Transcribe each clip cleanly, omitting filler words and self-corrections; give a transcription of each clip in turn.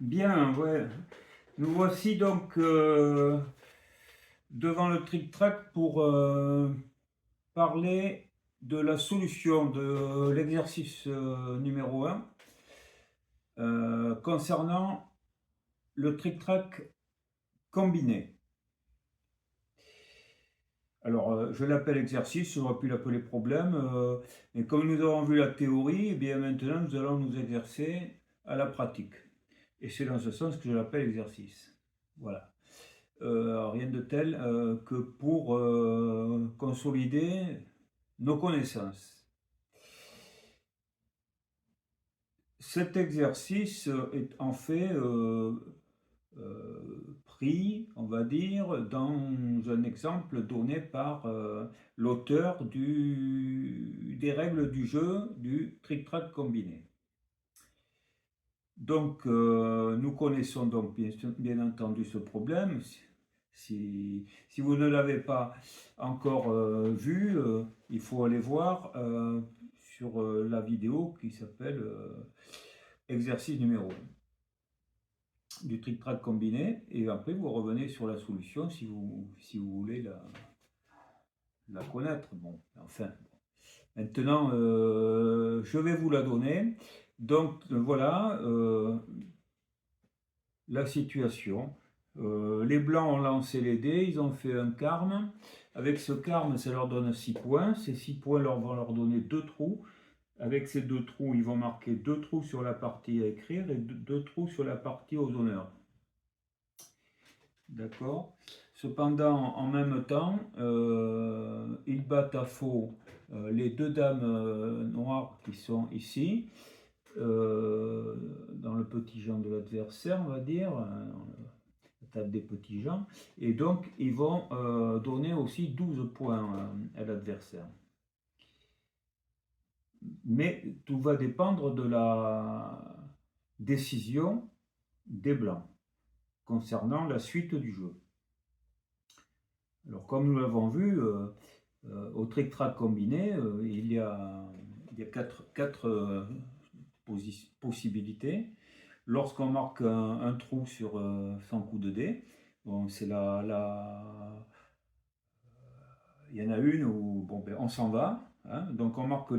Bien, ouais. Nous voici donc devant le Trick Track pour parler de la solution de l'exercice numéro 1 concernant le Trick Track combiné. Alors, je l'appelle exercice, j'aurais pu l'appeler problème, mais comme nous avons vu la théorie, eh bien maintenant nous allons nous exercer à la pratique. Et c'est dans ce sens que je l'appelle exercice. Voilà. Rien de tel que pour consolider nos connaissances. Cet exercice est en fait pris, on va dire, dans un exemple donné par l'auteur des règles du jeu du trick-track combiné. Donc, nous connaissons donc bien entendu ce problème. Si vous ne l'avez pas encore vu, il faut aller voir sur la vidéo qui s'appelle exercice numéro 1 du trick-track combiné. Et après, vous revenez sur la solution si vous voulez la connaître. Bon, enfin, maintenant, je vais vous la donner. Donc, voilà la situation. Les blancs ont lancé les dés, ils ont fait un carme. Avec ce carme, ça leur donne 6 points. Ces 6 points vont leur donner 2 trous. Avec ces 2 trous, ils vont marquer 2 trous sur la partie à écrire et 2 trous sur la partie aux honneurs. D'accord. Cependant, en même temps, ils battent à faux les 2 dames noires qui sont ici, dans le petit Jean de l'adversaire, on va dire, la table des petits gens, et donc ils vont donner aussi 12 points à l'adversaire. Mais tout va dépendre de la décision des blancs concernant la suite du jeu. Alors comme nous l'avons vu, au trick-track combiné, il y a 4 possibilités. Lorsqu'on marque un trou sur son coup de dé, bon, c'est il y en a une où bon, ben, on s'en va, hein, donc on marque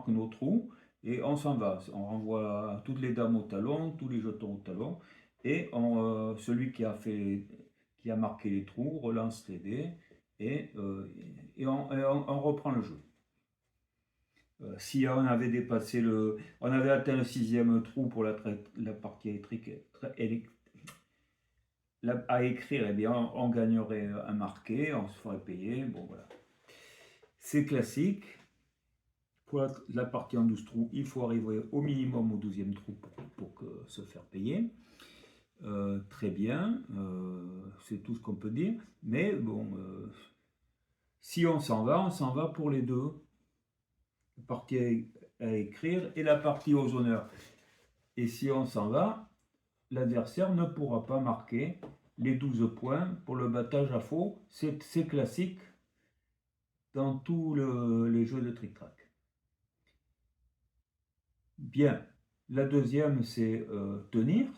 nos trous et on s'en va. On renvoie toutes les dames au talon, tous les jetons au talon, et celui qui a marqué les trous relance les dés et on reprend le jeu. Si on avait on avait atteint le 6e trou pour la partie électrique, à écrire, eh bien, on gagnerait un marqué, on se ferait payer. Bon, voilà. C'est classique. Pour la partie en 12 trous, il faut arriver au minimum au 12e trou pour se faire payer. Très bien, c'est tout ce qu'on peut dire. Mais bon, si on s'en va pour les deux. La partie à écrire et la partie aux honneurs. Et si on s'en va, l'adversaire ne pourra pas marquer les 12 points pour le battage à faux. C'est classique dans tous les jeux de trick-track. Bien, la deuxième, c'est tenir.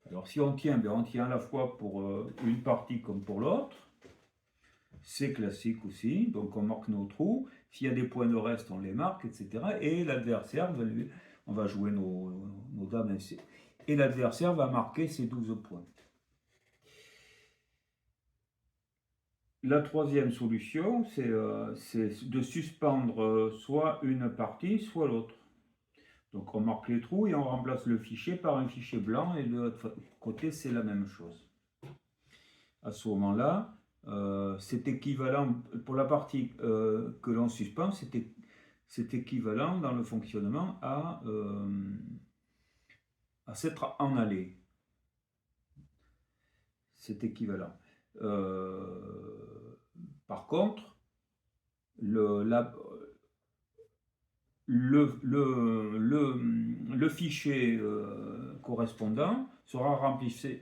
Alors si on tient, bien, on tient à la fois pour une partie comme pour l'autre. C'est classique aussi, donc on marque nos trous. S'il y a des points de reste, on les marque, etc. Et l'adversaire, on va jouer nos dames ainsi. Et l'adversaire va marquer ses 12 points. La troisième solution, c'est de suspendre soit une partie, soit l'autre. Donc on marque les trous et on remplace le fichier par un fichier blanc et de l'autre côté c'est la même chose. À ce moment-là, c'est équivalent, pour la partie que l'on suspend, c'est équivalent dans le fonctionnement à s'être en allée. C'est équivalent. Par contre, le fichier correspondant sera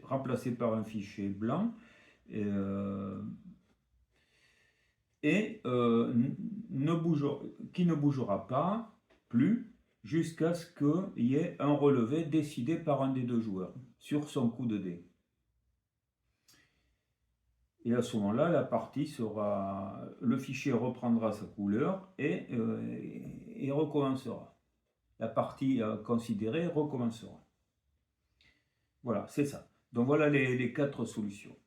remplacé par un fichier blanc qui ne bougera pas plus jusqu'à ce qu'il y ait un relevé décidé par un des deux joueurs sur son coup de dé. Et à ce moment-là, la partie sera, le fichier reprendra sa couleur et recommencera. La partie considérée recommencera. Voilà, c'est ça. Donc voilà les 4 solutions.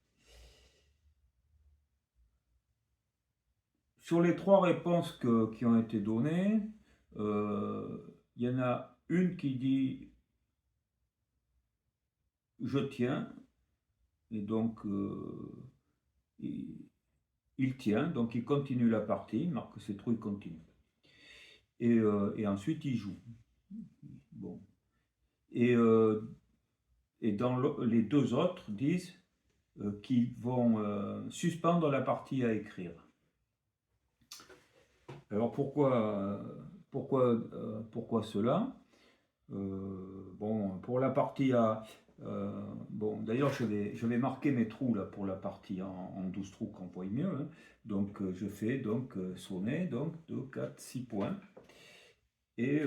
Sur les 3 réponses qui ont été données, il y en a une qui dit je tiens, et donc il tient, donc il continue la partie, il marque ses trous, il continue. Et ensuite il joue. Bon. Et dans les 2 autres disent qu'ils vont suspendre la partie à écrire. Alors pourquoi cela? Bon, pour la partie A, bon, d'ailleurs je vais marquer mes trous là pour la partie en 12 trous qu'on voit mieux. Hein. Donc je fais donc sonner, donc 2, 4, 6 points. Et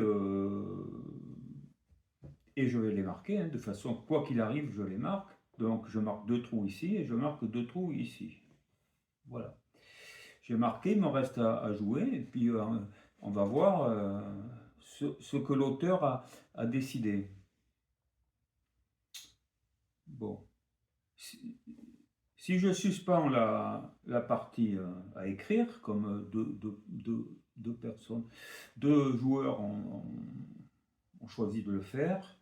je vais les marquer, hein, de façon, quoi qu'il arrive, je les marque. Donc je marque 2 trous ici et je marque 2 trous ici. Voilà. J'ai marqué, il me reste à jouer, et puis on va voir ce que l'auteur a décidé. Bon. Si je suspends la partie à écrire, comme deux personnes, 2 joueurs ont choisi de le faire,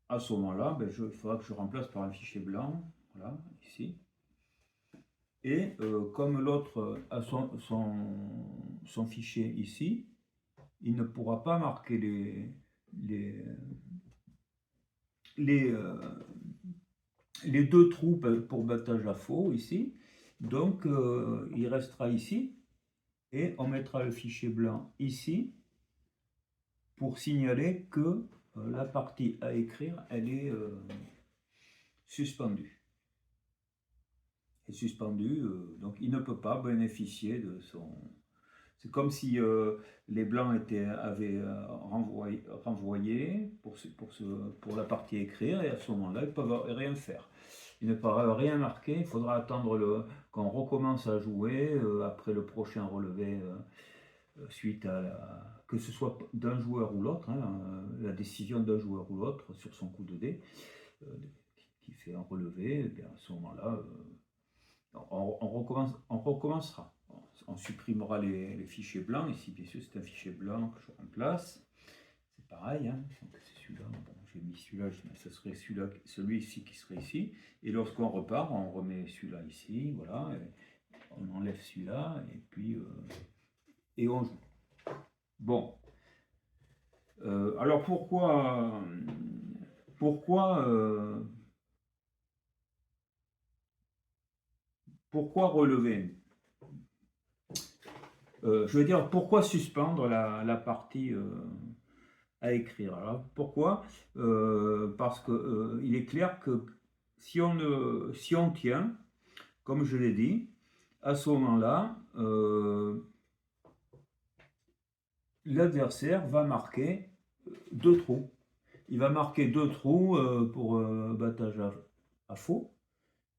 à ce moment-là, ben, il faudra que je remplace par un fichier blanc, voilà, ici. Et comme l'autre a son fichier ici, il ne pourra pas marquer les 2 trous pour battage à faux ici. Donc il restera ici et on mettra le fichier blanc ici pour signaler que la partie à écrire, elle est suspendue. Est suspendue, donc il ne peut pas bénéficier de son... C'est comme si les blancs avaient renvoyé pour la partie écrire, et à ce moment-là, ils ne peuvent rien faire. Ils ne peuvent rien marquer, il faudra attendre qu'on recommence à jouer après le prochain relevé, suite à que ce soit d'un joueur ou l'autre, hein, la décision d'un joueur ou l'autre sur son coup de dé, qui fait un relevé, et bien à ce moment-là, on recommencera. On supprimera les fichiers blancs. Ici, bien sûr, c'est un fichier blanc que je remplace. C'est pareil. Hein. C'est celui-là. Bon, j'ai mis celui-là. Ce serait celui-ci qui serait ici. Et lorsqu'on repart, on remet celui-là ici. Voilà. On enlève celui-là. Et puis, et on joue. Bon. Alors pourquoi relever? Je veux dire, pourquoi suspendre la partie à écrire? Alors, pourquoi? Parce que il est clair que si on tient, comme je l'ai dit, à ce moment-là, l'adversaire va marquer 2 trous. Il va marquer 2 trous pour battage à faux,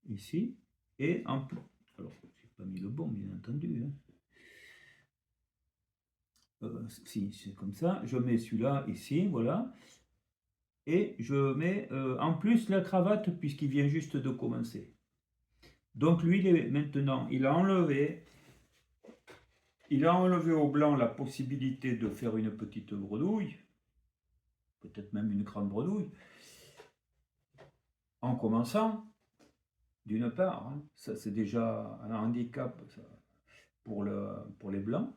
ici, et en plus... Alors, j'ai pas mis le bon, bien entendu, hein. Si c'est comme ça, je mets celui-là ici, voilà, et je mets en plus la cravate puisqu'il vient juste de commencer. Donc lui, maintenant, il a enlevé au blanc la possibilité de faire une petite bredouille, peut-être même une grande bredouille, en commençant, d'une part, hein, ça c'est déjà un handicap ça, pour les blancs.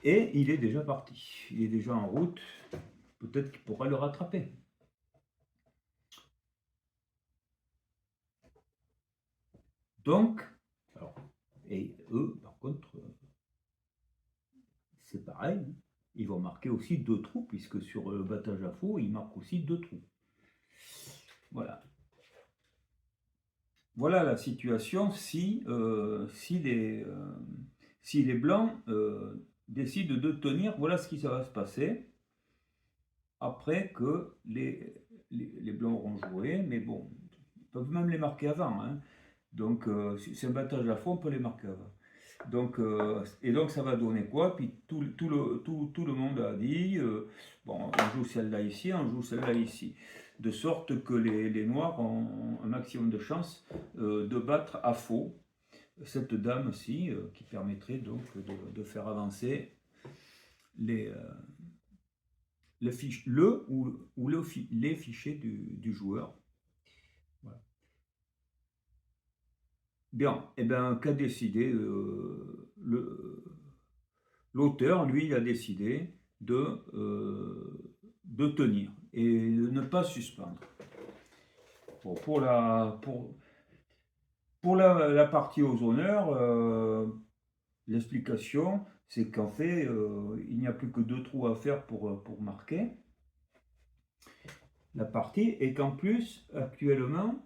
Et il est déjà parti, il est déjà en route, peut-être qu'il pourra le rattraper. Donc, alors, et eux, par contre, c'est pareil, hein, ils vont marquer aussi 2 trous, puisque sur le battage à faux, ils marquent aussi 2 trous. Voilà. Voilà la situation si les blancs décide de tenir. Voilà ce qui va se passer après que les blancs auront joué. Mais bon, ils peuvent même les marquer avant, hein. Donc, c'est un battage à fond, on peut les marquer avant. Donc, et donc ça va donner quoi? Puis tout le monde a dit, bon, on joue celle-là ici, on joue celle-là ici. De sorte que les noirs ont un maximum de chances de battre à faux cette dame-ci, qui permettrait donc de faire avancer les, les fichiers du joueur. Voilà. Bien, et bien qu'a décidé l'auteur? Lui, il a décidé de tenir et de ne pas suspendre. Bon, pour la partie aux honneurs, l'explication, c'est qu'en fait, il n'y a plus que 2 trous à faire pour marquer la partie, et qu'en plus, actuellement,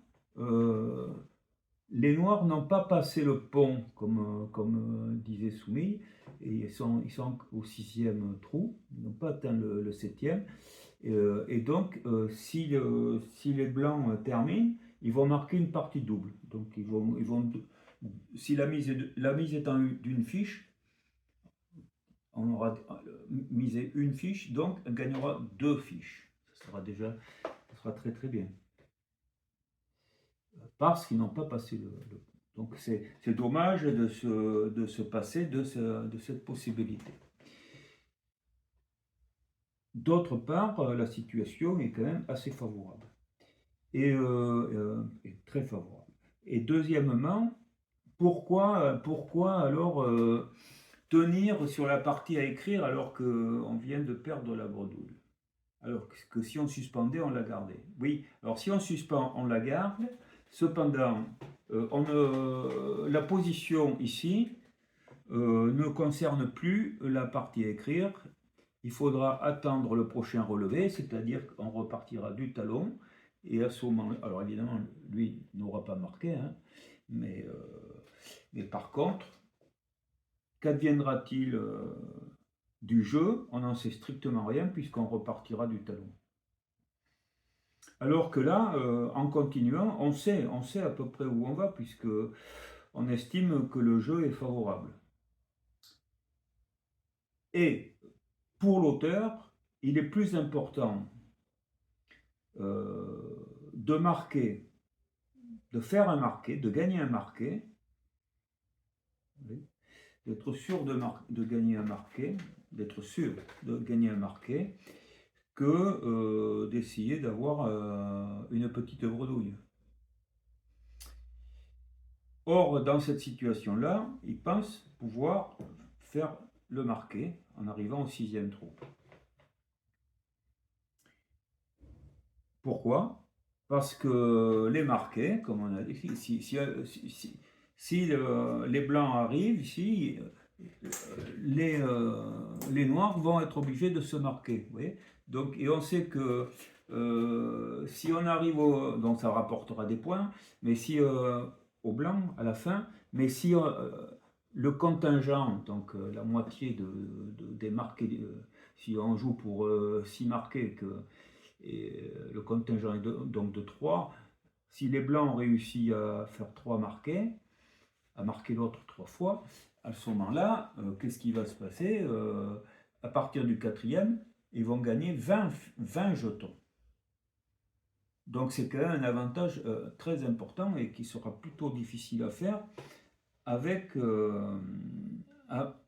les noirs n'ont pas passé le pont, comme disait Soumi, et ils sont au 6e trou, ils n'ont pas atteint le 7e, et donc si les blancs terminent, ils vont marquer une partie double. Donc ils vont si la mise étant d'une fiche, on aura misé une fiche, donc on gagnera 2 fiches. Ça sera très très bien. Parce qu'ils n'ont pas passé le donc c'est dommage de se passer de cette possibilité. D'autre part, la situation est quand même assez favorable. Et très favorable. Et deuxièmement, pourquoi alors tenir sur la partie à écrire alors qu'on vient de perdre la bredouille? Alors que si on suspendait, on la gardait. Oui, alors si on suspend, on la garde. Cependant, la position ici ne concerne plus la partie à écrire. Il faudra attendre le prochain relevé, c'est-à-dire qu'on repartira du talon. Et à ce moment, alors évidemment, lui n'aura pas marqué, hein, mais par contre, qu'adviendra-t-il du jeu? On n'en sait strictement rien puisqu'on repartira du talon. Alors que là, en continuant, on sait à peu près où on va puisque on estime que le jeu est favorable. Et pour l'auteur, il est plus important de marquer, de faire un marqué, de gagner un marqué, d'être sûr de gagner un marqué, d'être sûr de gagner un marqué, que d'essayer d'avoir une petite bredouille. Or, dans cette situation-là, il pense pouvoir faire le marqué en arrivant au 6e trou. Pourquoi? Parce que les marqués, comme on a dit, si les blancs arrivent ici, les noirs vont être obligés de se marquer. Vous voyez? Donc, et on sait que si on arrive donc ça rapportera des points, mais si au blanc à la fin, mais si le contingent, donc la moitié des marqués, si on joue pour 6 marqués, et le contingent est donc de 3, si les blancs ont réussi à faire 3 marqués, à marquer l'autre 3 fois, à ce moment-là, qu'est-ce qui va se passer? À partir du 4e, ils vont gagner 20 jetons. Donc c'est quand même un avantage très important et qui sera plutôt difficile à faire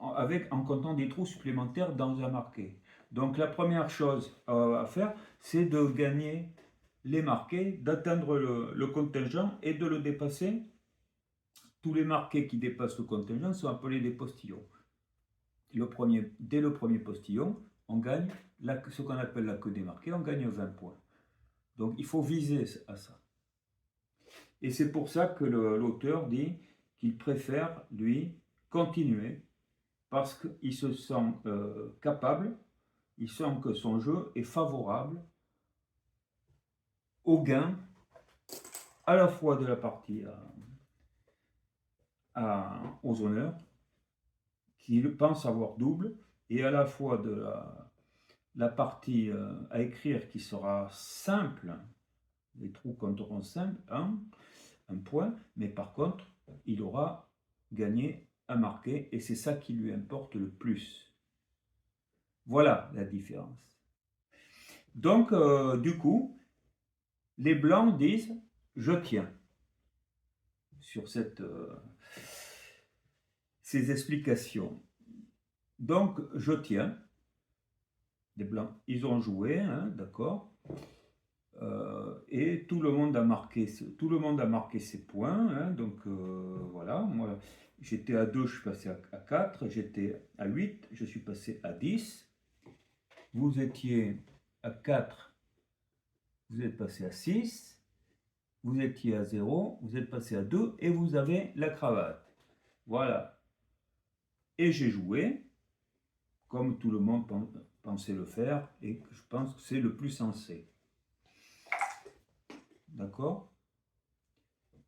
en comptant des trous supplémentaires dans un marqué. Donc la première chose à faire, c'est de gagner les marqués, d'atteindre le contingent et de le dépasser. Tous les marqués qui dépassent le contingent sont appelés des postillons. Dès le premier postillon, on gagne ce qu'on appelle la queue des marqués, on gagne 20 points. Donc il faut viser à ça. Et c'est pour ça que l'auteur dit qu'il préfère, lui, continuer, parce qu'il se sent capable, il sent que son jeu est favorable au gain, à la fois de la partie aux honneurs, qui pense avoir double, et à la fois de la partie à écrire qui sera simple, les trous compteront simple, un point, mais par contre, il aura gagné à marquer, et c'est ça qui lui importe le plus. Voilà la différence. Donc, du coup, les blancs disent « je tiens » sur ces explications. Donc, je tiens. Les blancs, ils ont joué, hein, d'accord. Et tout le monde a marqué ses points, hein, donc voilà, moi j'étais à 2, je suis passé à 4, j'étais à 8, je suis passé à 10, vous étiez à 4, vous êtes passé à 6, vous étiez à 0, vous êtes passé à 2 et vous avez la cravate. Voilà. Et j'ai joué, comme tout le monde pensait le faire, et je pense que c'est le plus sensé. D'accord?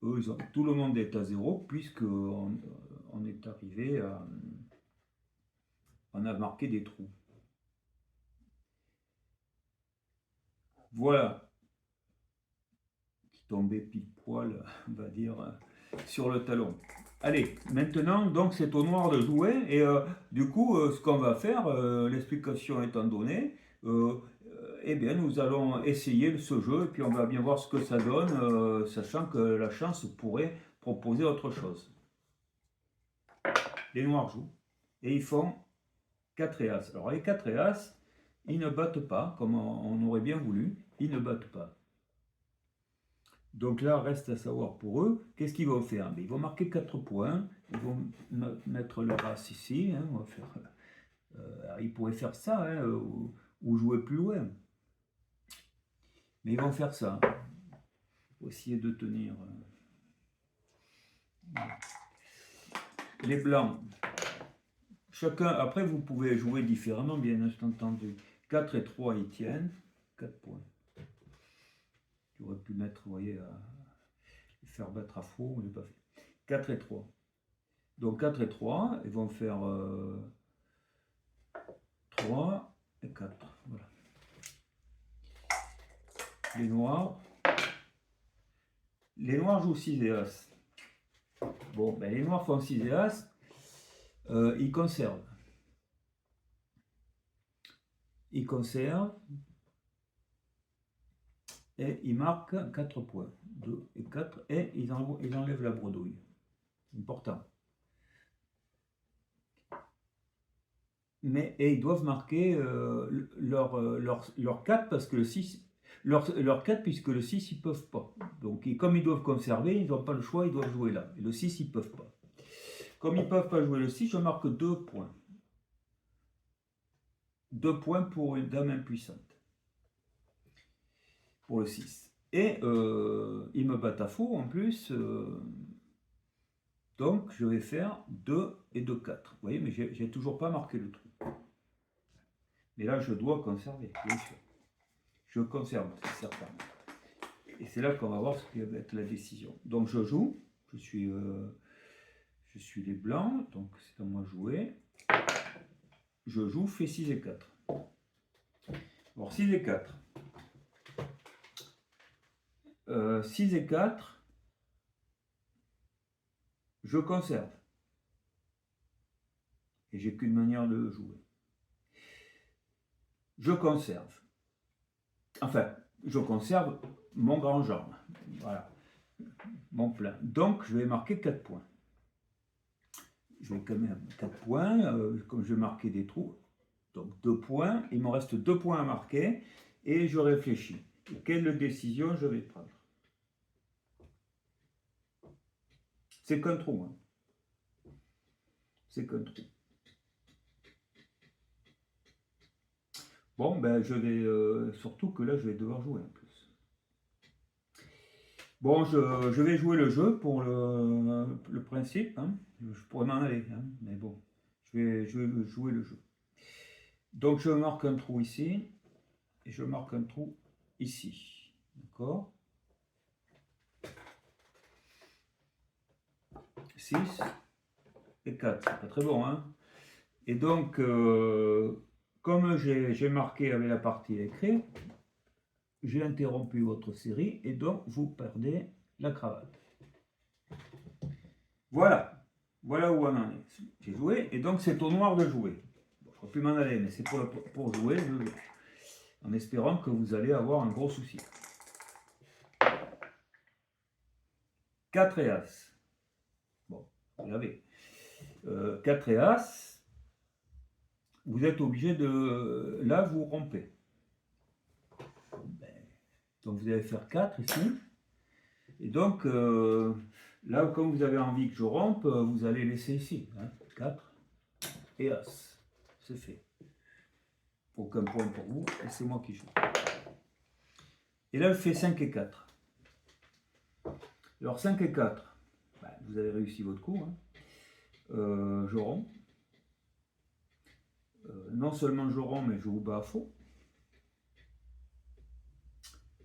Eux, tout le monde est à 0, puisqu'on on est arrivé à... On a marqué des trous. Voilà. Qui tombait pile poil, on va dire, sur le talon. Allez, maintenant, donc c'est au noir de jouer, et du coup, ce qu'on va faire, l'explication étant donnée, eh bien, nous allons essayer ce jeu, et puis on va bien voir ce que ça donne, sachant que la chance pourrait proposer autre chose. Les noirs jouent, et ils font 4 et As. Alors les 4 et As, ils ne battent pas, comme on aurait bien voulu, ils ne battent pas. Donc là, reste à savoir pour eux, qu'est-ce qu'ils vont faire? Ils vont marquer 4 points, ils vont mettre leur As ici, hein, on va faire, ils pourraient faire ça, hein, ou jouer plus loin. Mais ils vont faire ça. Il faut essayer de tenir. Les blancs. Chacun, après vous pouvez jouer différemment, bien entendu. 4 et 3, ils tiennent. 4 points. Tu aurais pu mettre, vous voyez, faire battre à faux, on ne l'a pas fait. 4 et 3. Donc 4 et 3, ils vont faire 3 et 4. Voilà. Les noirs. Les noirs jouent 6 et As. Bon, ben les noirs font 6 et As. Ils conservent. Ils conservent. Et ils marquent 4 points. 2 et 4. Et ils enlèvent la bredouille. Important. Et ils doivent marquer leur 4 parce que le 6, leur 4 puisque le 6 ils peuvent pas. Donc comme ils doivent conserver, ils n'ont pas le choix, ils doivent jouer là. Et le 6 ils peuvent pas. Comme ils ne peuvent pas jouer le 6, je marque 2 points. 2 points pour une dame impuissante. Pour le 6. Et ils me battent à faux en plus. Donc je vais faire 2 et 2, 4. Vous voyez, mais j'ai toujours pas marqué le trou. Mais là, je dois conserver, bien sûr. Je conserve, c'est certain. Et c'est là qu'on va voir ce qui va être la décision. Donc je joue, je suis les blancs, donc c'est à moi de jouer. Je joue, fais 6 et 4. Alors 6 et 4. 6 et 4, je conserve. Et j'ai qu'une manière de jouer. Je conserve. Enfin, je conserve mon grand jambe. Voilà. Mon plein. Donc, je vais marquer 4 points. Je vais quand même 4 points, comme je vais marquer des trous. Donc 2 points. Il me reste 2 points à marquer. Et je réfléchis. Quelle décision je vais prendre? C'est qu'un trou. Hein. C'est qu'un trou. Bon, ben je vais... surtout que là, je vais devoir jouer en plus. Bon, je vais jouer le jeu pour le principe. Hein. Je pourrais m'en aller, hein, mais bon, je vais jouer le jeu. Donc je marque un trou ici, et je marque un trou ici. D'accord? 6 et 4, c'est pas très bon, hein? Et donc, comme j'ai marqué avec la partie écrite, j'ai interrompu votre série et donc vous perdez la cravate. Voilà, voilà où on en est. J'ai joué et donc c'est au noir de jouer. Bon, je ne peux plus m'en aller, mais c'est pour jouer, en espérant que vous allez avoir un gros souci. 4 et As. Bon, vous l'avez. 4 et As, vous êtes obligé de... Là, vous rompez. Donc vous allez faire 4 ici. Et donc, là, comme vous avez envie que je rompe, vous allez laisser ici. Hein, 4 et As. C'est fait. Aucun point pour vous, et c'est moi qui joue. Et là, je fais 5 et 4. Alors 5 et 4, bah, vous avez réussi votre coup. Hein. Je romps. Non seulement je romps, mais je vous bats à faux.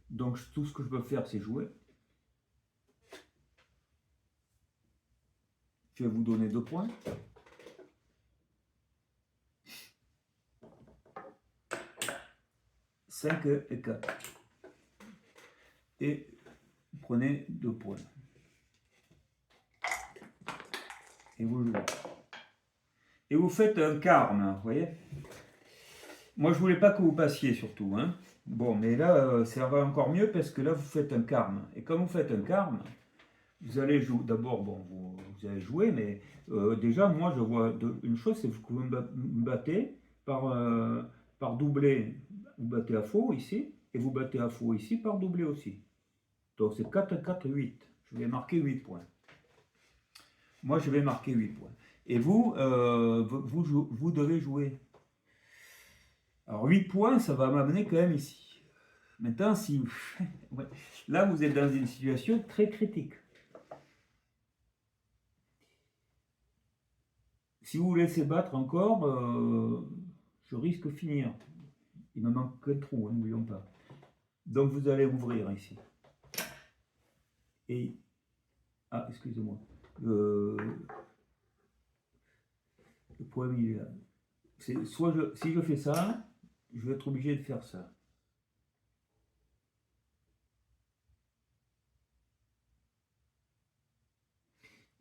Donc tout ce que je peux faire, c'est jouer. Je vais vous donner 2 points. « 5 et 4. Et prenez 2 points. Et vous jouez. Et vous faites un carme, vous voyez. Moi, je voulais pas que vous passiez surtout. Hein. Bon, mais là, ça va encore mieux parce que là, vous faites un carme. Et comme vous faites un carme, vous allez jouer. D'abord, bon, vous allez jouer, mais déjà, moi, je vois une chose, c'est que vous me battez par doublé. Vous battez à faux ici, et vous battez à faux ici par doublé aussi. Donc, c'est 4, 4, 8. Je vais marquer 8 points. Moi, je vais marquer 8 points. Et vous, vous devez jouer. Alors 8 points, ça va m'amener quand même ici. Maintenant, si ouais. Là, vous êtes dans une situation très critique. Si vous vous laissez battre encore, je risque de finir. Il me manque qu'un trou, hein, n'oublions pas. Donc vous allez ouvrir ici. Et... Ah, excusez-moi. Le problème, il est là. Si je fais ça, je vais être obligé de faire ça.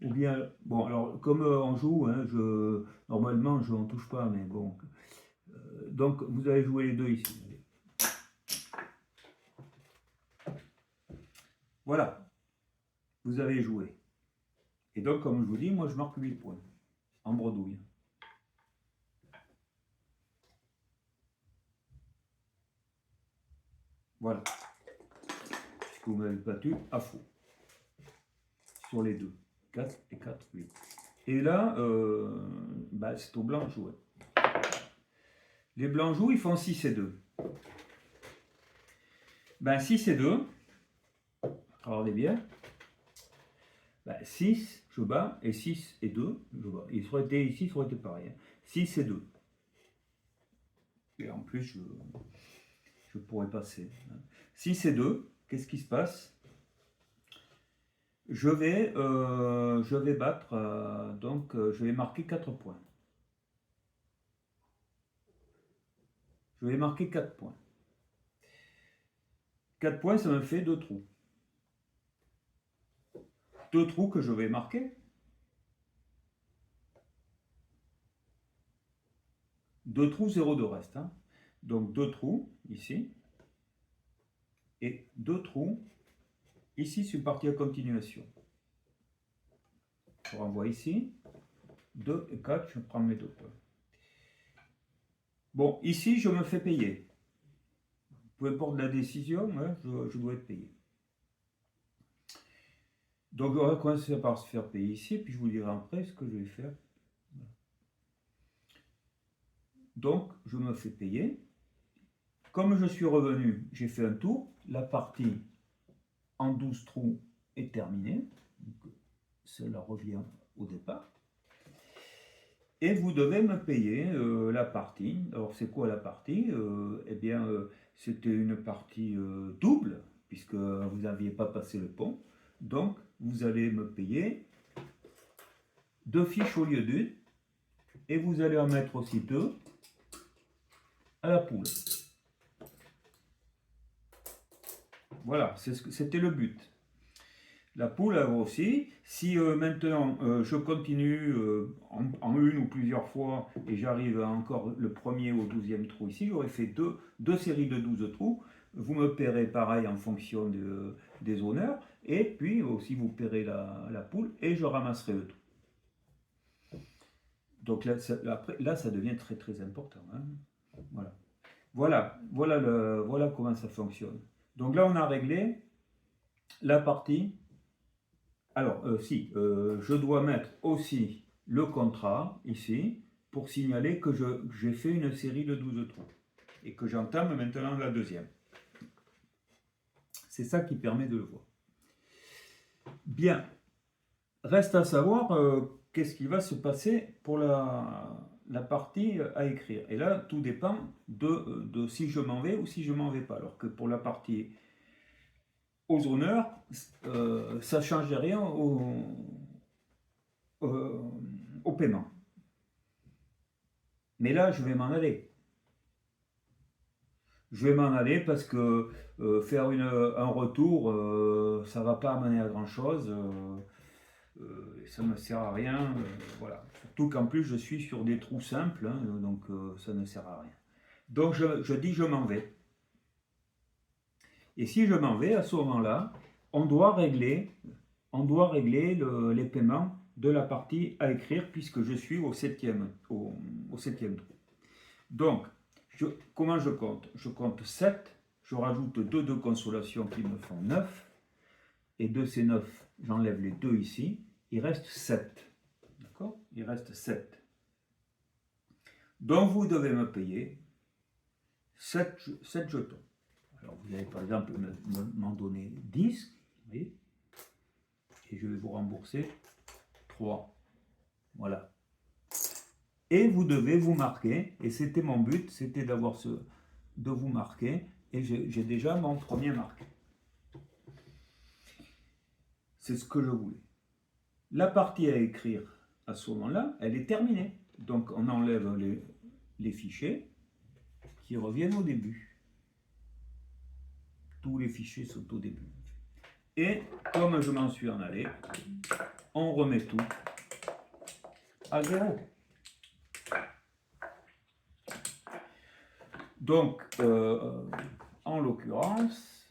Ou bien, bon, alors, comme on joue, hein, normalement, je n'en touche pas, mais bon. Donc, vous allez jouer les deux ici. Voilà, vous avez joué. Et donc, comme je vous dis, moi, je marque 8 points en bredouille. Voilà. Puisque vous m'avez battu à faux. Sur les deux. 4 et 4, 8. Et là, bah, c'est aux blancs de jouer. Les blancs jouent, ils font 6 et 2. Ben 6 et 2, regardez bien. Ben, 6, je bats, et 6 et 2, je bats. Il serait été ici, ça aurait été pareil. Hein. 6 et 2. Et en plus, je pourrais passer. 6 et 2, qu'est-ce qui se passe? Je vais battre, donc je vais marquer 4 points. Je vais marquer 4 points. 4 points, ça me fait 2 trous. 2 trous que je vais marquer. 2 trous, 0 de reste. Hein. Donc 2 trous ici. Et 2 trous ici sur partie à continuation. Je renvoie ici. 2 et 4, je prends mes 2 points. Bon, ici, je me fais payer. Peu importe la décision, hein, je dois être payé. Donc, on va commencer par se faire payer ici, puis je vous dirai après ce que je vais faire. Donc, je me fais payer. Comme je suis revenu, j'ai fait un tour. La partie en 12 trous est terminée. Donc, cela revient au départ. Et vous devez me payer la partie. Alors, c'est quoi la partie? Eh bien, c'était une partie double, puisque vous n'aviez pas passé le pont. Donc, vous allez me payer 2 fiches au lieu d'une et vous allez en mettre aussi 2 à la poule. Voilà, c'était le but. La poule a aussi, si maintenant je continue en une ou plusieurs fois et j'arrive à encore le premier ou 12e trou ici, j'aurais fait deux séries de 12 trous. Vous me paierez pareil en fonction des honneurs et puis aussi vous paierez la poule et je ramasserai le tout. Donc là, ça devient très très important. Hein. Voilà comment ça fonctionne. Donc là, on a réglé la partie. Alors, je dois mettre aussi le contrat ici pour signaler que j'ai fait une série de 12 trous et que j'entame maintenant la deuxième. C'est ça qui permet de le voir. Bien, reste à savoir qu'est-ce qui va se passer pour la partie à écrire. Et là, tout dépend de si je m'en vais ou si je m'en vais pas. Alors que pour la partie aux honneurs, ça ne change rien au paiement. Mais là, je vais m'en aller. Je vais m'en aller parce que faire un retour, ça ne va pas amener à grand chose. Ça ne me sert à rien. Voilà. Surtout qu'en plus, je suis sur des trous simples, hein, donc ça ne sert à rien. Donc je dis je m'en vais. Et si je m'en vais, à ce moment-là, on doit régler les paiements de la partie à écrire puisque je suis au septième trou. Donc, comment je compte? Je compte 7, je rajoute 2 de consolation qui me font 9, et de ces 9, j'enlève les 2 ici, il reste 7. D'accord? Il reste 7. Donc, vous devez me payer 7 jetons. Alors, vous allez par exemple m'en donner 10, vous voyez, et je vais vous rembourser 3. Voilà. Et vous devez vous marquer, et c'était mon but, c'était de vous marquer, et j'ai déjà mon premier marqué. C'est ce que je voulais. La partie à écrire à ce moment-là, elle est terminée. Donc on enlève les fichiers qui reviennent au début. Tous les fichiers sont au début. Et comme je m'en suis en allé, on remet tout à 0. Donc, en l'occurrence,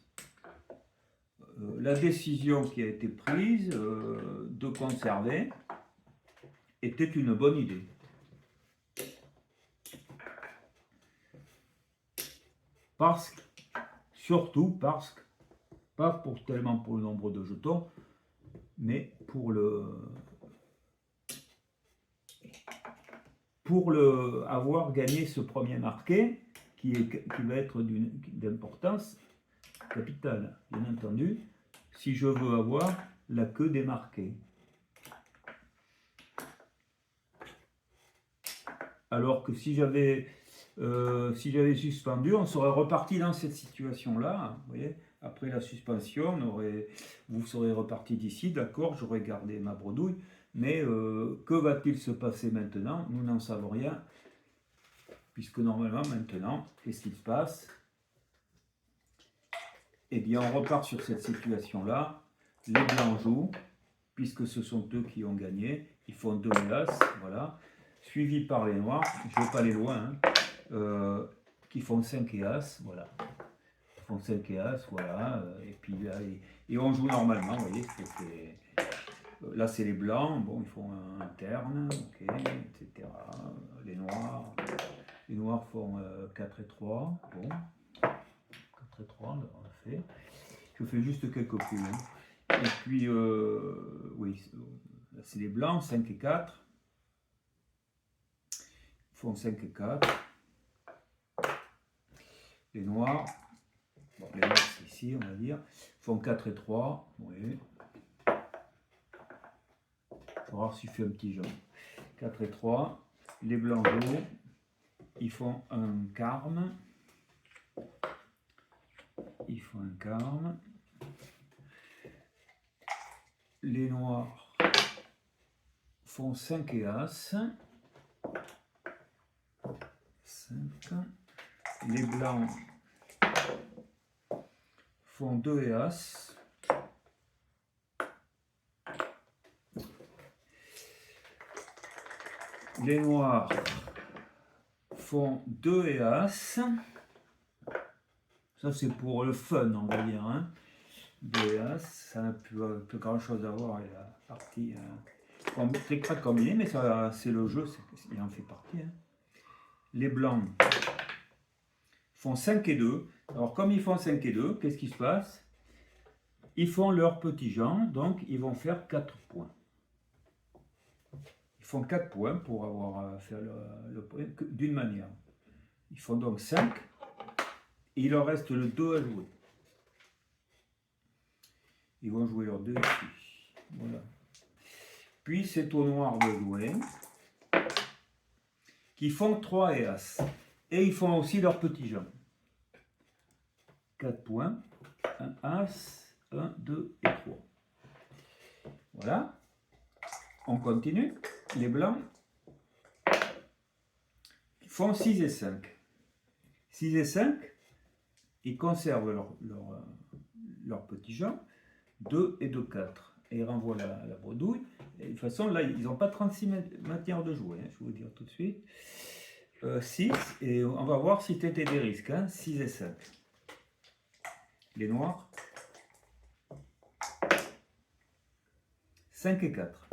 la décision qui a été prise de conserver était une bonne idée. Surtout parce que, pas tellement pour le nombre de jetons, mais pour avoir gagné ce premier marqué qui va être d'importance capitale, bien entendu, si je veux avoir la queue des marqués. Alors que si j'avais suspendu, on serait reparti dans cette situation-là. Vous voyez, après la suspension, vous serez reparti d'ici, d'accord, j'aurais gardé ma bredouille. Mais que va-t-il se passer maintenant? Nous n'en savons rien. Puisque normalement, maintenant, qu'est-ce qui se passe? Eh bien, on repart sur cette situation-là. Les blancs jouent, puisque ce sont eux qui ont gagné. Ils font 2 as, voilà. Suivi par les noirs, je ne vais pas aller loin, hein, qui font 5 et as, voilà. Ils font 5 et as, voilà. Et puis là, et on joue normalement, vous voyez. Là, c'est les blancs, bon, ils font un terne, ok, etc. Les noirs font 4 et 3, bon. 4 et 3, on l'a fait. Je fais juste quelques coups. Hein. Et puis, oui, là, c'est les blancs, 5 et 4. Ils font 5 et 4. Les noirs, bon, les noirs, c'est ici, on va dire, font 4 et 3, oui. Il faut voir s'il fait un petit jaune. 4 et 3. Les blancs jouent. Ils font un carme. Ils font un carme. Les noirs font 5 et as. 5. Les blancs font 2 et As. Les noirs font 2 et As. Ça c'est pour le fun, on va dire. Hein. 2 et As, ça n'a plus grand chose à voir avec la partie très combinée, mais c'est le jeu, il en fait partie. Hein. Les blancs font 5 et 2. Alors comme ils font 5 et 2, qu'est-ce qui se passe? Ils font leur petit Jean, donc ils vont faire 4 points. Ils font 4 points pour avoir fait le point d'une manière. Ils font donc 5 et il leur reste le 2 à jouer. Ils vont jouer leur 2 ici. Voilà. Puis c'est au noir de jouer, qui font 3 et As. Et ils font aussi leur petit Jean. 4 points, un As, 1, 2 et 3. Voilà. On continue. Les blancs font 6 et 5. 6 et 5, ils conservent leur petit Jean. 2 et 2, 4. Et ils renvoient la bredouille. Et de toute façon, là, ils n'ont pas 36 manières de jouer, hein, je vais vous dire tout de suite. 6, et on va voir si tu étais des risques. Hein, 6 et 5. Les noirs. 5 et 4.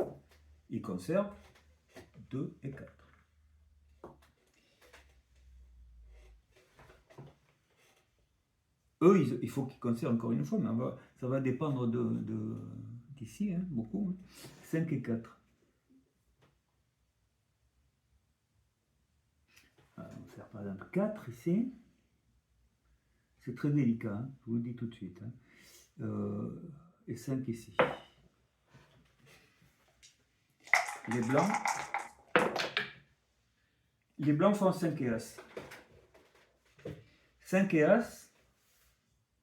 Ils conservent 2 et 4. Eux, il faut qu'ils conservent encore une fois, mais ça va dépendre d'ici, hein, beaucoup. Hein. 5 et 4. Alors, on va faire par exemple 4 ici. C'est très délicat, hein, je vous le dis tout de suite. Hein. Et 5 ici. Les blancs font 5 et As. 5 et As,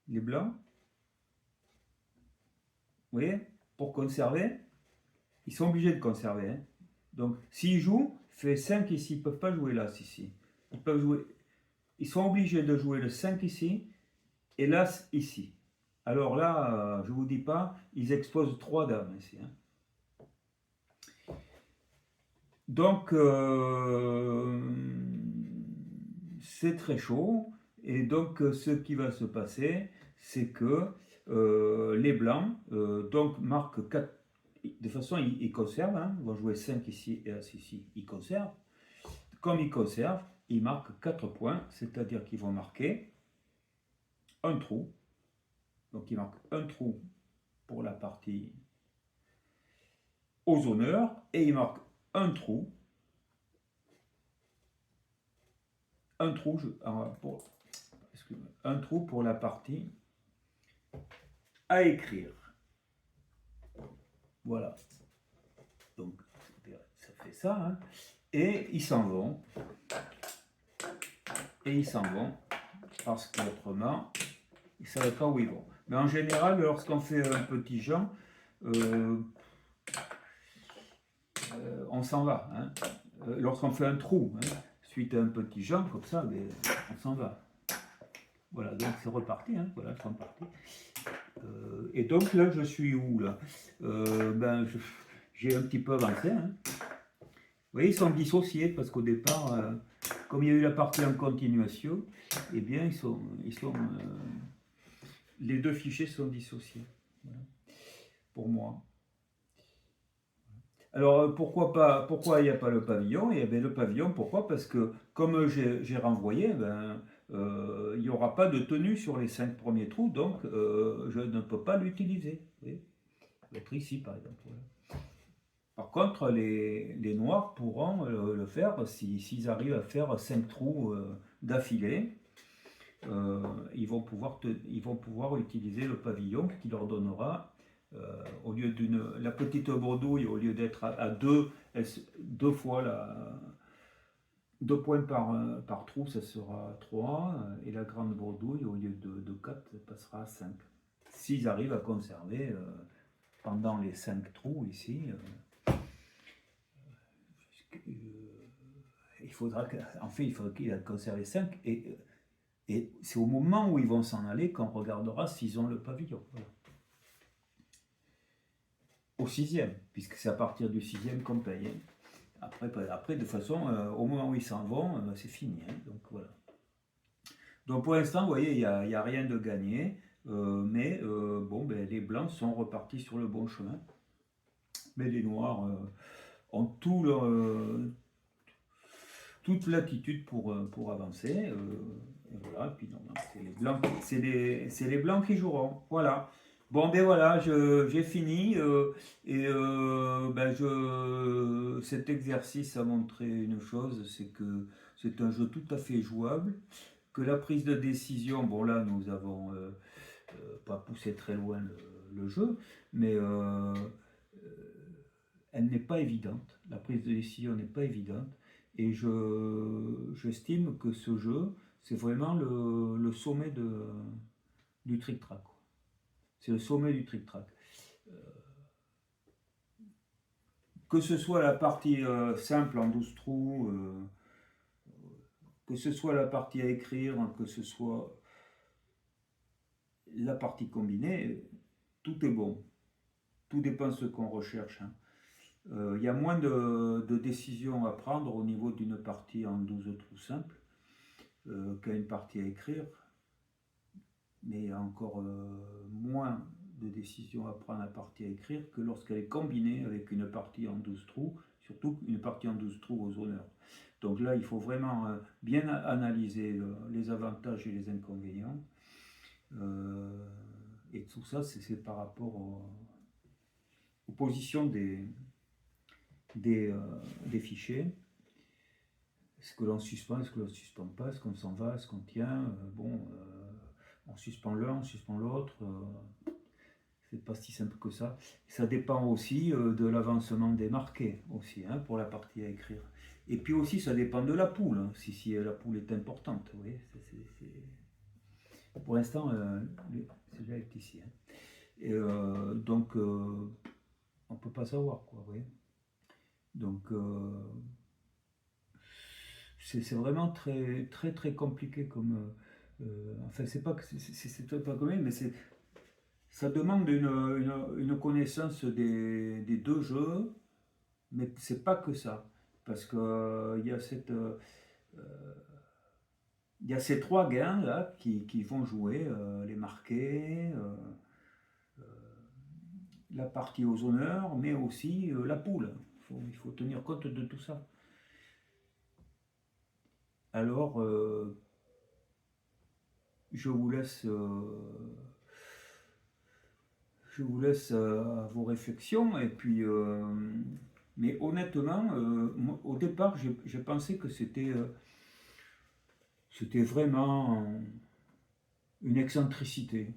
les blancs, vous voyez, pour conserver, ils sont obligés de conserver. Hein. Donc, s'ils jouent, fait 5 ici, ils ne peuvent pas jouer l'As ici. Ils sont obligés de jouer le 5 ici et l'As ici. Alors là, je ne vous dis pas, ils exposent 3 dames ici. Hein. Donc, c'est très chaud. Et donc, ce qui va se passer, c'est que les blancs donc marquent 4. De toute façon, ils conservent. Hein, ils vont jouer 5 ici et As ici. Ils conservent. Comme ils conservent, ils marquent 4 points. C'est-à-dire qu'ils vont marquer un trou. Donc, ils marquent un trou pour la partie aux honneurs. Et ils marquent un trou. Un trou pour la partie à écrire. Voilà. Donc, ça fait ça. Hein. Et ils s'en vont. Parce qu'autrement, ils ne savaient pas où ils vont. Mais en général, lorsqu'on fait un petit Jean, on s'en va. Hein. Lorsqu'on fait un trou, hein, suite à un petit Jean, comme ça, on s'en va. Voilà, donc c'est reparti. Hein. Voilà, ils sont partis. Et donc là, je suis où là? J'ai un petit peu avancé. Hein. Vous voyez, ils sont dissociés parce qu'au départ, comme il y a eu la partie en continuation, eh bien, les deux fichiers sont dissociés. Voilà. Pour moi. Alors, pourquoi il n'y a pas le pavillon? Eh bien, le pavillon, pourquoi? Parce que comme j'ai renvoyé, il n'y aura pas de tenue sur les 5 premiers trous, donc je ne peux pas l'utiliser. Il va être ici, par exemple. Voilà. Par contre, les noirs pourront le faire s'ils arrivent à faire 5 trous d'affilée. Ils vont pouvoir utiliser le pavillon qui leur donnera, au lieu la petite bredouille, au lieu d'être à 2 fois 2 points par trou, ça sera 3, et la grande bredouille, au lieu de 4, ça passera à 5. S'ils arrivent à conserver pendant les 5 trous ici, en fait, il faudra qu'il a conservé 5 et c'est au moment où ils vont s'en aller qu'on regardera s'ils ont le pavillon. Voilà. Au 6e, puisque c'est à partir du 6e qu'on paye. Hein. Après, de toute façon, au moment où ils s'en vont, c'est fini. Hein. Donc voilà. Donc pour l'instant, vous voyez, il n'y a rien de gagné. Mais les blancs sont repartis sur le bon chemin. Mais les noirs ont toute l'attitude pour avancer. Et voilà, et puis non, c'est les blancs qui joueront. Voilà. Bon, ben voilà, j'ai fini. Cet exercice a montré une chose, c'est que c'est un jeu tout à fait jouable, que la prise de décision, bon là, nous avons pas poussé très loin le jeu, mais elle n'est pas évidente. La prise de décision n'est pas évidente. Et j'estime que ce jeu, c'est vraiment le sommet du trick-track. C'est le sommet du trick-track. Que ce soit la partie simple en 12 trous, que ce soit la partie à écrire, que ce soit la partie combinée, tout est bon. Tout dépend de ce qu'on recherche. Il y a moins de décisions à prendre au niveau d'une partie en 12 trous simple qu'à une partie à écrire, mais il y a encore moins de décisions à prendre à partie à écrire que lorsqu'elle est combinée avec une partie en 12 trous, surtout une partie en 12 trous aux honneurs. Donc là, il faut vraiment bien analyser les avantages et les inconvénients. Et tout ça, c'est par rapport aux positions des fichiers. Est-ce que l'on suspend, est-ce que l'on ne suspend pas, est-ce qu'on s'en va, est-ce qu'on tient, on suspend l'un, on suspend l'autre, c'est pas si simple que ça. Ça dépend aussi de l'avancement des marqués aussi, pour la partie à écrire. Et puis aussi ça dépend de la poule, si la poule est importante, vous voyez, pour l'instant c'est déjà ici. Et donc on peut pas savoir quoi, vous voyez. Donc c'est vraiment très très très compliqué comme enfin c'est pas commun, mais ça demande une connaissance des deux jeux, mais c'est pas que ça, parce que il y a ces trois gains là qui vont jouer les marqués, la partie aux honneurs, mais aussi la poule. Il faut tenir compte de tout ça. Alors, je vous laisse à vos réflexions. Et puis, mais honnêtement, moi, au départ, j'ai pensé que c'était vraiment une excentricité.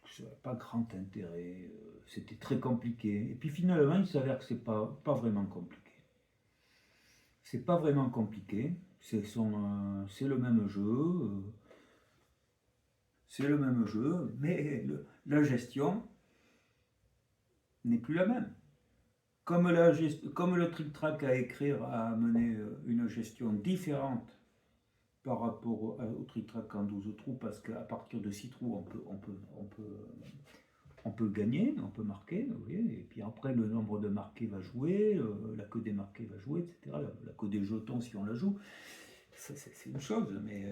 Ça n'avait pas grand intérêt. C'était très compliqué. Et puis finalement, il s'avère que c'est pas vraiment compliqué. C'est pas vraiment compliqué. C'est le même jeu. C'est le même jeu, mais la gestion n'est plus la même. Comme le trick-track à écrire a amené une gestion différente par rapport au trick-track en 12 trous, parce qu'à partir de 6 trous, on peut gagner, on peut marquer, vous voyez, et puis après le nombre de marqués va jouer, la queue des marqués va jouer, etc. La queue des jetons si on la joue, c'est une chose, mais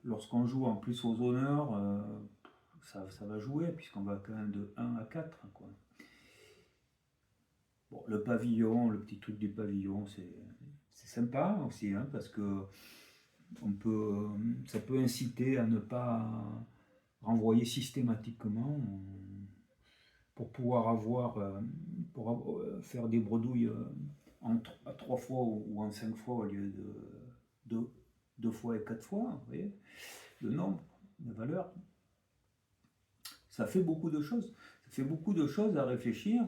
lorsqu'on joue en plus aux honneurs, ça va jouer, puisqu'on va quand même de 1 à 4. Quoi. Bon, le pavillon, le petit truc du pavillon, c'est sympa aussi, parce que ça peut inciter à ne pas renvoyer systématiquement pour pouvoir faire des bredouilles à 3 fois ou en 5 fois au lieu de 2 fois et 4 fois, vous voyez, le nombre, la valeur. Ça fait beaucoup de choses. Ça fait beaucoup de choses à réfléchir.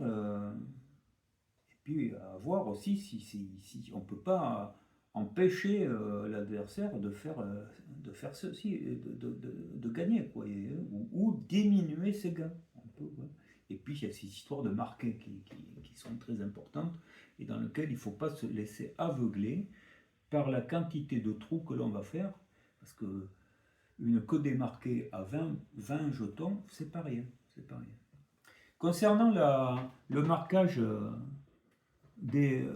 Et puis à voir aussi si on ne peut pas empêcher l'adversaire de faire ceci, de gagner, quoi, ou diminuer ses gains. Et puis il y a ces histoires de marqués qui sont très importantes. et dans lequel il ne faut pas se laisser aveugler par la quantité de trous que l'on va faire, parce que une queue démarquée à 20 jetons, c'est pas rien, c'est pas rien. Concernant le marquage des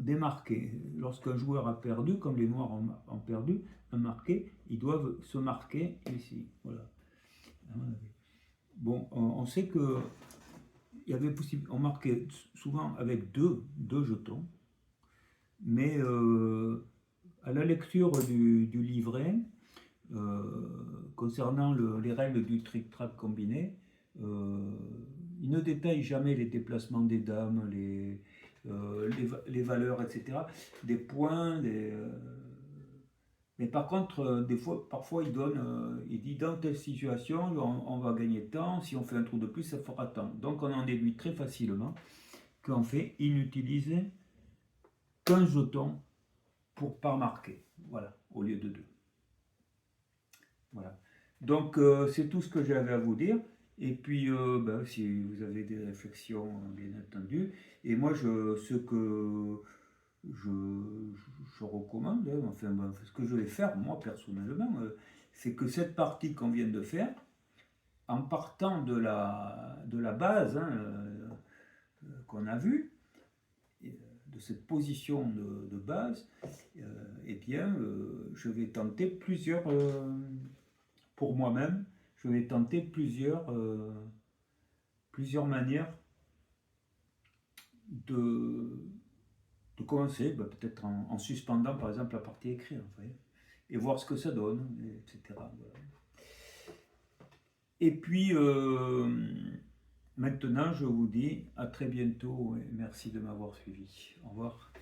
marqués, lorsqu'un joueur a perdu, comme les noirs ont perdu, un marqué, ils doivent se marquer ici, voilà. Bon, on sait que il y avait possible, on marquait souvent avec deux jetons, mais à la lecture du livret, concernant les règles du trick-track combiné, il ne détaille jamais les déplacements des dames, les valeurs, etc., des points, mais par contre, parfois il dit dans telle situation, on va gagner tant, si on fait un trou de plus, ça fera tant. Donc on en déduit très facilement qu'on fait inutiliser qu'un jeton par marqué, voilà, au lieu de deux. Voilà. Donc c'est tout ce que j'avais à vous dire. Et puis si vous avez des réflexions, bien entendu. Et moi, ce que je recommande, enfin, ce que je vais faire, moi personnellement, c'est que cette partie qu'on vient de faire, en partant de la base qu'on a vue, de cette position de base, eh bien, je vais tenter pour moi-même, je vais tenter plusieurs manières de commencer, peut-être en suspendant par exemple la partie écrite, et voir ce que ça donne, etc. Voilà. Et puis maintenant je vous dis à très bientôt et merci de m'avoir suivi. Au revoir.